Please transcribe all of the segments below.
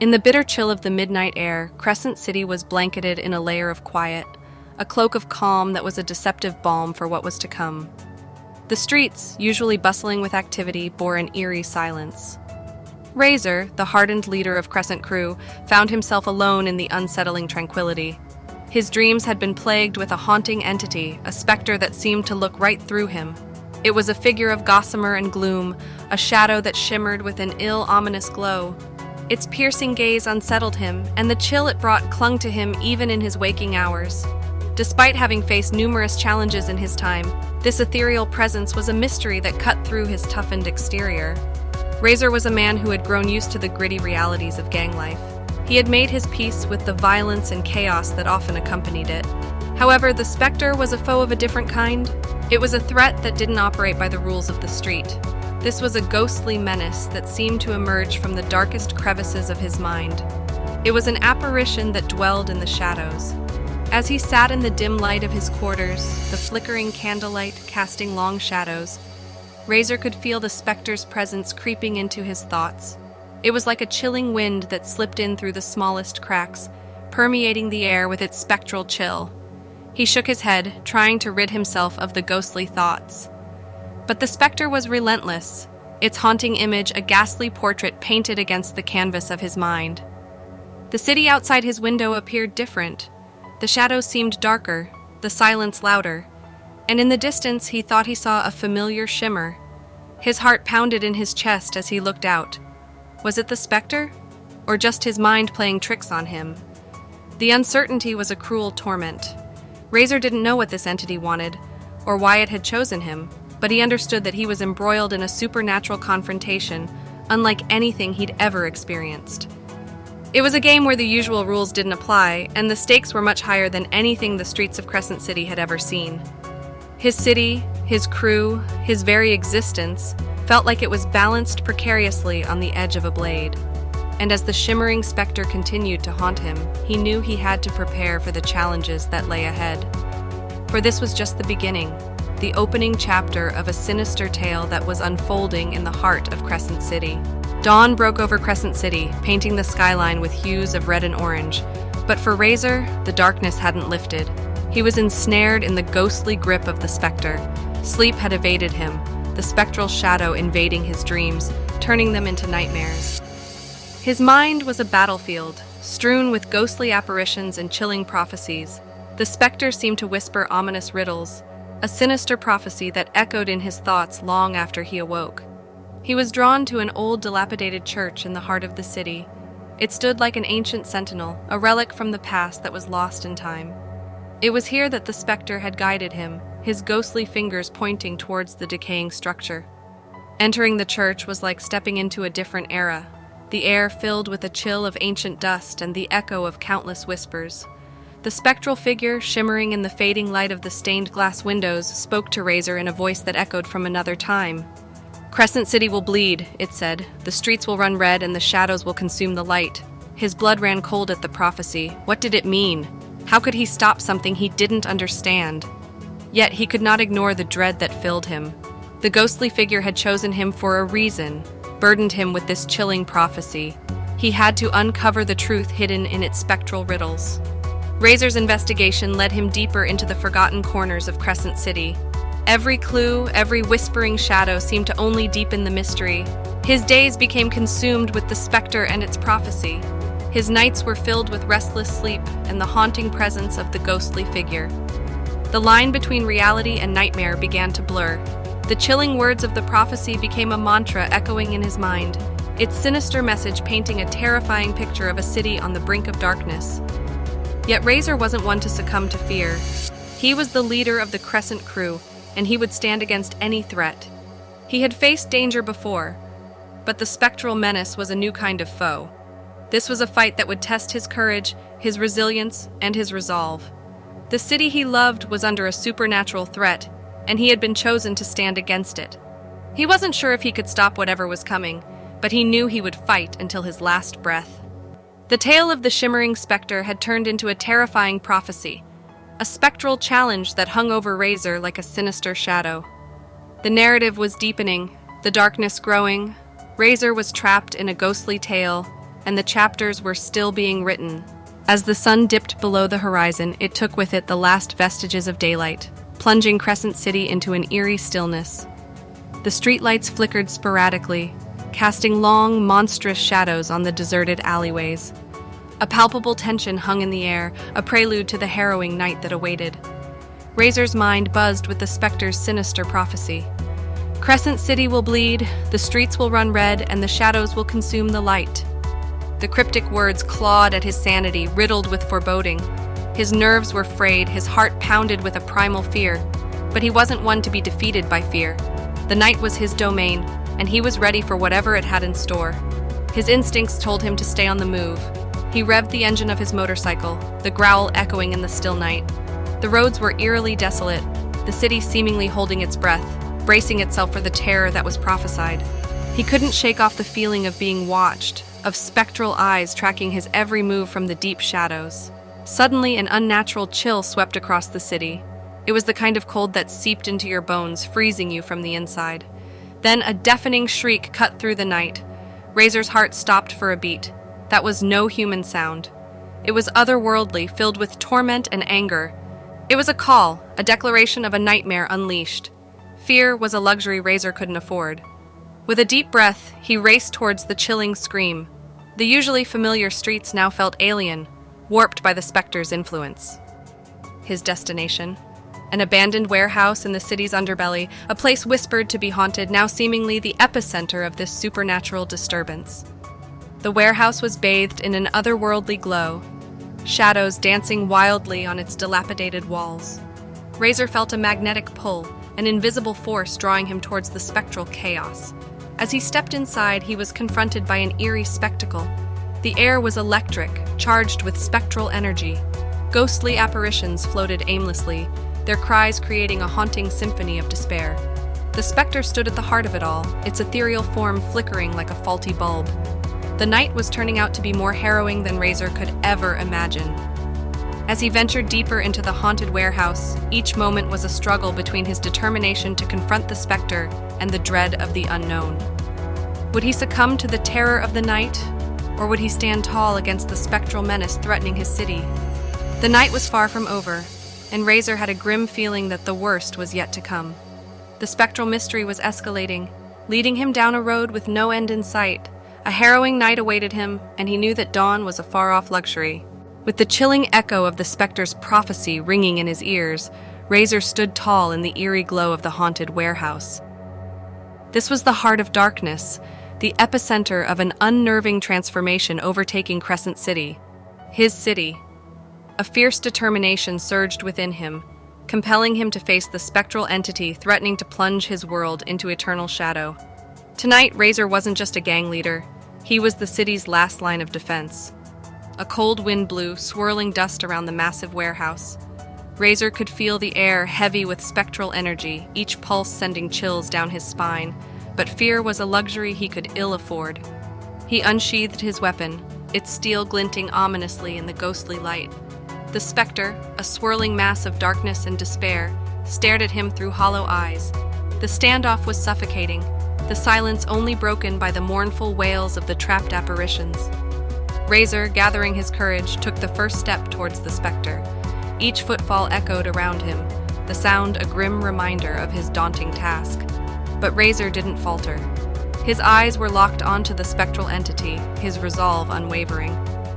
In the bitter chill of the midnight air, Crescent City was blanketed in a layer of quiet, a cloak of calm that was a deceptive balm for what was to come. The streets, usually bustling with activity, bore an eerie silence. Razor, the hardened leader of Crescent Crew, found himself alone in the unsettling tranquility. His dreams had been plagued with a haunting entity, a specter that seemed to look right through him. It was a figure of gossamer and gloom, a shadow that shimmered with an ill, ominous glow. Its piercing gaze unsettled him, and the chill it brought clung to him even in his waking hours. Despite having faced numerous challenges in his time, this ethereal presence was a mystery that cut through his toughened exterior. Razor was a man who had grown used to the gritty realities of gang life. He had made his peace with the violence and chaos that often accompanied it. However, the specter was a foe of a different kind. It was a threat that didn't operate by the rules of the street. This was a ghostly menace that seemed to emerge from the darkest crevices of his mind. It was an apparition that dwelled in the shadows. As he sat in the dim light of his quarters, the flickering candlelight casting long shadows, Razor could feel the specter's presence creeping into his thoughts. It was like a chilling wind that slipped in through the smallest cracks, permeating the air with its spectral chill. He shook his head, trying to rid himself of the ghostly thoughts. But the specter was relentless, its haunting image a ghastly portrait painted against the canvas of his mind. The city outside his window appeared different. The shadows seemed darker, the silence louder, and in the distance he thought he saw a familiar shimmer. His heart pounded in his chest as he looked out. Was it the specter, or just his mind playing tricks on him? The uncertainty was a cruel torment. Razor didn't know what this entity wanted, or why it had chosen him, but he understood that he was embroiled in a supernatural confrontation, unlike anything he'd ever experienced. It was a game where the usual rules didn't apply, and the stakes were much higher than anything the streets of Crescent City had ever seen. His city, his crew, his very existence felt like it was balanced precariously on the edge of a blade. And as the shimmering specter continued to haunt him, he knew he had to prepare for the challenges that lay ahead. For this was just the beginning, the opening chapter of a sinister tale that was unfolding in the heart of Crescent City. Dawn broke over Crescent City, painting the skyline with hues of red and orange. But for Razor, the darkness hadn't lifted. He was ensnared in the ghostly grip of the specter. Sleep had evaded him, the spectral shadow invading his dreams, turning them into nightmares. His mind was a battlefield, strewn with ghostly apparitions and chilling prophecies. The specter seemed to whisper ominous riddles, a sinister prophecy that echoed in his thoughts long after he awoke. He was drawn to an old, dilapidated church in the heart of the city. It stood like an ancient sentinel, a relic from the past that was lost in time. It was here that the specter had guided him, his ghostly fingers pointing towards the decaying structure. Entering the church was like stepping into a different era, the air filled with a chill of ancient dust and the echo of countless whispers. The spectral figure, shimmering in the fading light of the stained glass windows, spoke to Razor in a voice that echoed from another time. "Crescent City will bleed," it said. "The streets will run red and the shadows will consume the light." His blood ran cold at the prophecy. What did it mean? How could he stop something he didn't understand? Yet he could not ignore the dread that filled him. The ghostly figure had chosen him for a reason, burdened him with this chilling prophecy. He had to uncover the truth hidden in its spectral riddles. Razor's investigation led him deeper into the forgotten corners of Crescent City. Every clue, every whispering shadow seemed to only deepen the mystery. His days became consumed with the specter and its prophecy. His nights were filled with restless sleep and the haunting presence of the ghostly figure. The line between reality and nightmare began to blur. The chilling words of the prophecy became a mantra echoing in his mind, its sinister message painting a terrifying picture of a city on the brink of darkness. Yet Razor wasn't one to succumb to fear. He was the leader of the Crescent Crew, and he would stand against any threat. He had faced danger before, but the spectral menace was a new kind of foe. This was a fight that would test his courage, his resilience, and his resolve. The city he loved was under a supernatural threat, and he had been chosen to stand against it. He wasn't sure if he could stop whatever was coming, but he knew he would fight until his last breath. The tale of the shimmering specter had turned into a terrifying prophecy, a spectral challenge that hung over Razor like a sinister shadow. The narrative was deepening, the darkness growing. Razor was trapped in a ghostly tale, and the chapters were still being written. As the sun dipped below the horizon, it took with it the last vestiges of daylight, plunging Crescent City into an eerie stillness. The streetlights flickered sporadically, casting long, monstrous shadows on the deserted alleyways. A palpable tension hung in the air, a prelude to the harrowing night that awaited. Razor's mind buzzed with the specter's sinister prophecy. Crescent City will bleed, the streets will run red, and the shadows will consume the light. The cryptic words clawed at his sanity, riddled with foreboding. His nerves were frayed, his heart pounded with a primal fear. But he wasn't one to be defeated by fear. The night was his domain, and he was ready for whatever it had in store. His instincts told him to stay on the move. He revved the engine of his motorcycle, the growl echoing in the still night. The roads were eerily desolate, the city seemingly holding its breath, bracing itself for the terror that was prophesied. He couldn't shake off the feeling of being watched, of spectral eyes tracking his every move from the deep shadows. Suddenly, an unnatural chill swept across the city. It was the kind of cold that seeped into your bones, freezing you from the inside. Then a deafening shriek cut through the night. Razor's heart stopped for a beat. That was no human sound. It was otherworldly, filled with torment and anger. It was a call, a declaration of a nightmare unleashed. Fear was a luxury Razor couldn't afford. With a deep breath, he raced towards the chilling scream. The usually familiar streets now felt alien, warped by the specter's influence. His destination? An abandoned warehouse in the city's underbelly, a place whispered to be haunted, now seemingly the epicenter of this supernatural disturbance. The warehouse was bathed in an otherworldly glow, shadows dancing wildly on its dilapidated walls. Razor felt a magnetic pull, an invisible force drawing him towards the spectral chaos. As he stepped inside, he was confronted by an eerie spectacle. The air was electric, charged with spectral energy. Ghostly apparitions floated aimlessly, their cries creating a haunting symphony of despair. The specter stood at the heart of it all, its ethereal form flickering like a faulty bulb. The night was turning out to be more harrowing than Razor could ever imagine. As he ventured deeper into the haunted warehouse, each moment was a struggle between his determination to confront the specter and the dread of the unknown. Would he succumb to the terror of the night, or would he stand tall against the spectral menace threatening his city? The night was far from over, and Razor had a grim feeling that the worst was yet to come. The spectral mystery was escalating, leading him down a road with no end in sight. A harrowing night awaited him, and he knew that dawn was a far-off luxury. With the chilling echo of the specter's prophecy ringing in his ears, Razor stood tall in the eerie glow of the haunted warehouse. This was the heart of darkness, the epicenter of an unnerving transformation overtaking Crescent City. His city. A fierce determination surged within him, compelling him to face the spectral entity threatening to plunge his world into eternal shadow. Tonight, Razor wasn't just a gang leader. He was the city's last line of defense. A cold wind blew, swirling dust around the massive warehouse. Razor could feel the air heavy with spectral energy, each pulse sending chills down his spine, but fear was a luxury he could ill afford. He unsheathed his weapon, its steel glinting ominously in the ghostly light. The specter, a swirling mass of darkness and despair, stared at him through hollow eyes. The standoff was suffocating, the silence only broken by the mournful wails of the trapped apparitions. Razor, gathering his courage, took the first step towards the specter. Each footfall echoed around him, the sound a grim reminder of his daunting task. But Razor didn't falter. His eyes were locked onto the spectral entity, his resolve unwavering.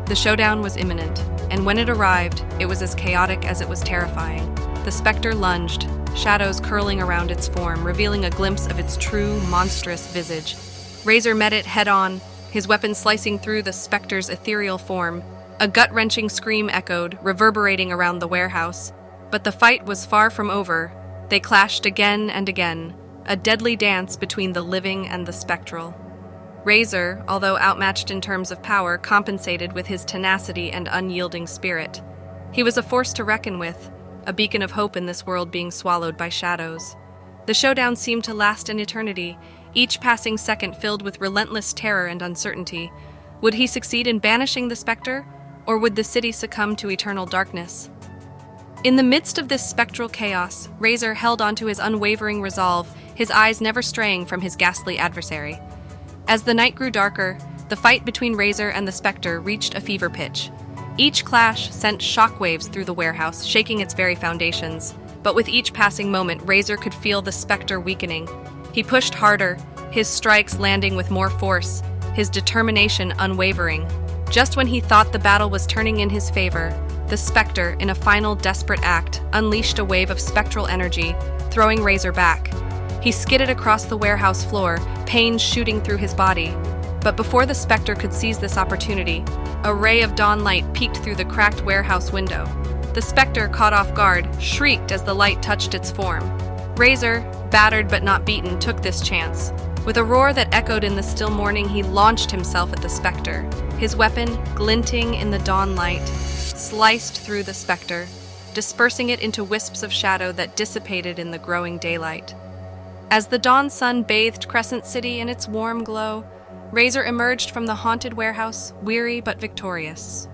The showdown was imminent, and when it arrived, it was as chaotic as it was terrifying. The specter lunged, shadows curling around its form, revealing a glimpse of its true, monstrous visage. Razor met it head-on, his weapon slicing through the specter's ethereal form. A gut-wrenching scream echoed, reverberating around the warehouse. But the fight was far from over. They clashed again and again, a deadly dance between the living and the spectral. Razor, although outmatched in terms of power, compensated with his tenacity and unyielding spirit. He was a force to reckon with, a beacon of hope in this world being swallowed by shadows. The showdown seemed to last an eternity, each passing second filled with relentless terror and uncertainty. Would he succeed in banishing the specter, or would the city succumb to eternal darkness? In the midst of this spectral chaos, Razor held onto his unwavering resolve, his eyes never straying from his ghastly adversary. As the night grew darker, The fight between Razor and the Spectre reached a fever pitch. Each clash sent shockwaves through the warehouse, shaking its very foundations. But with each passing moment, Razor could feel the Spectre weakening. He pushed harder, his strikes landing with more force, his determination unwavering. Just when he thought the battle was turning in his favor, the Spectre, in a final desperate act, unleashed a wave of spectral energy, throwing Razor back. He skidded across the warehouse floor, pain shooting through his body. But before the Spectre could seize this opportunity, a ray of dawn light peeked through the cracked warehouse window. The Spectre, caught off guard, shrieked as the light touched its form. Razor, battered but not beaten, took this chance. With a roar that echoed in the still morning, he launched himself at the Spectre. His weapon, glinting in the dawn light, sliced through the Spectre, dispersing it into wisps of shadow that dissipated in the growing daylight. As the dawn sun bathed Crescent City in its warm glow, Razor emerged from the haunted warehouse, weary but victorious.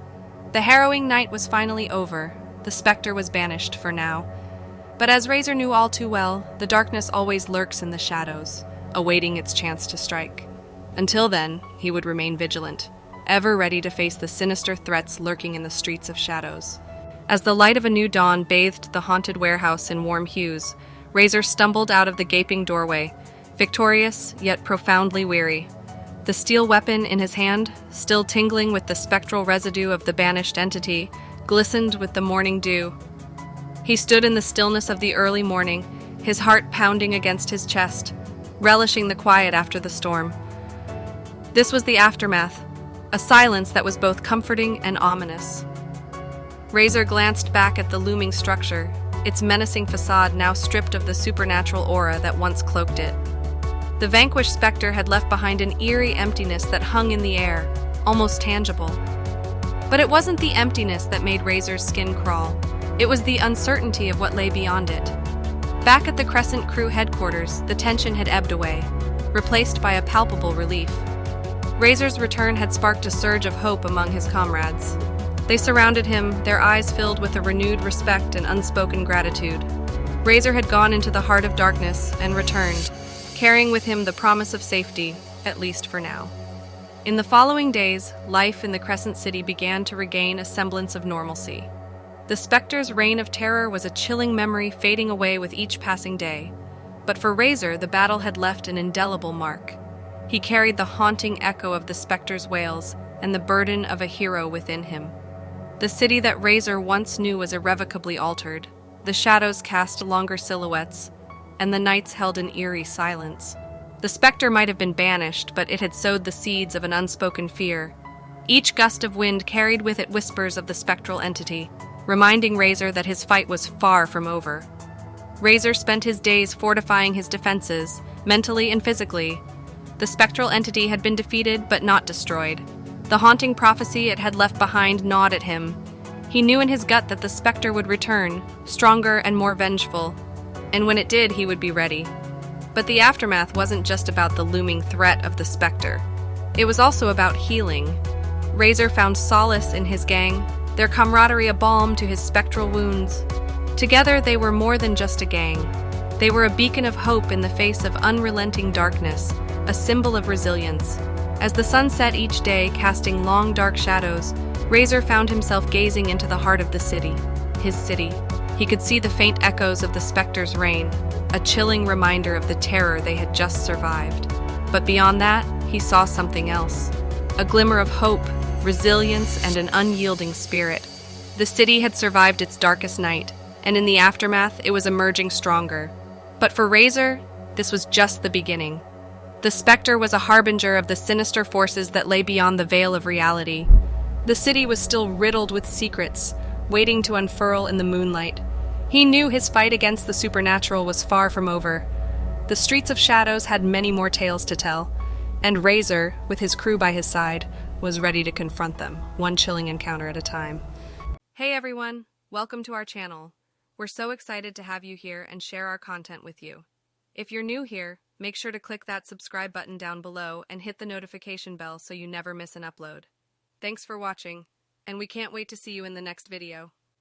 The harrowing night was finally over. The Spectre was banished for now. But as Razor knew all too well, the darkness always lurks in the shadows, awaiting its chance to strike. Until then, he would remain vigilant, ever ready to face the sinister threats lurking in the streets of shadows. As the light of a new dawn bathed the haunted warehouse in warm hues, Razor stumbled out of the gaping doorway, victorious yet profoundly weary. The steel weapon in his hand, still tingling with the spectral residue of the banished entity, glistened with the morning dew. He stood in the stillness of the early morning, his heart pounding against his chest, relishing the quiet after the storm. This was the aftermath, a silence that was both comforting and ominous. Razor glanced back at the looming structure, its menacing facade now stripped of the supernatural aura that once cloaked it. The vanquished Spectre had left behind an eerie emptiness that hung in the air, almost tangible. But it wasn't the emptiness that made Razor's skin crawl. It was the uncertainty of what lay beyond it. Back at the Crescent Crew headquarters, the tension had ebbed away, replaced by a palpable relief. Razor's return had sparked a surge of hope among his comrades. They surrounded him, their eyes filled with a renewed respect and unspoken gratitude. Razor had gone into the heart of darkness and returned, carrying with him the promise of safety, at least for now. In the following days, life in the Crescent City began to regain a semblance of normalcy. The Spectre's reign of terror was a chilling memory fading away with each passing day. But for Razor, the battle had left an indelible mark. He carried the haunting echo of the Spectre's wails and the burden of a hero within him. The city that Razor once knew was irrevocably altered. The shadows cast longer silhouettes, and the nights held an eerie silence. The Spectre might have been banished, but it had sowed the seeds of an unspoken fear. Each gust of wind carried with it whispers of the spectral entity, reminding Razor that his fight was far from over. Razor spent his days fortifying his defenses, mentally and physically. The spectral entity had been defeated but not destroyed. The haunting prophecy it had left behind gnawed at him. He knew in his gut that the Spectre would return, stronger and more vengeful. And when it did, he would be ready. But the aftermath wasn't just about the looming threat of the Spectre. It was also about healing. Razor found solace in his gang, their camaraderie a balm to his spectral wounds. Together, they were more than just a gang. They were a beacon of hope in the face of unrelenting darkness, a symbol of resilience. As the sun set each day, casting long, dark shadows, Razor found himself gazing into the heart of the city, his city. He could see the faint echoes of the Spectre's reign, a chilling reminder of the terror they had just survived. But beyond that, he saw something else. A glimmer of hope, resilience, and an unyielding spirit. The city had survived its darkest night, and in the aftermath, it was emerging stronger. But for Razor, this was just the beginning. The Spectre was a harbinger of the sinister forces that lay beyond the veil of reality. The city was still riddled with secrets, waiting to unfurl in the moonlight. He knew his fight against the supernatural was far from over. The streets of shadows had many more tales to tell, and Razor, with his crew by his side, was ready to confront them, one chilling encounter at a time. Hey everyone, welcome to our channel. We're so excited to have you here and share our content with you. If you're new here, make sure to click that subscribe button down below and hit the notification bell so you never miss an upload. Thanks for watching, and we can't wait to see you in the next video.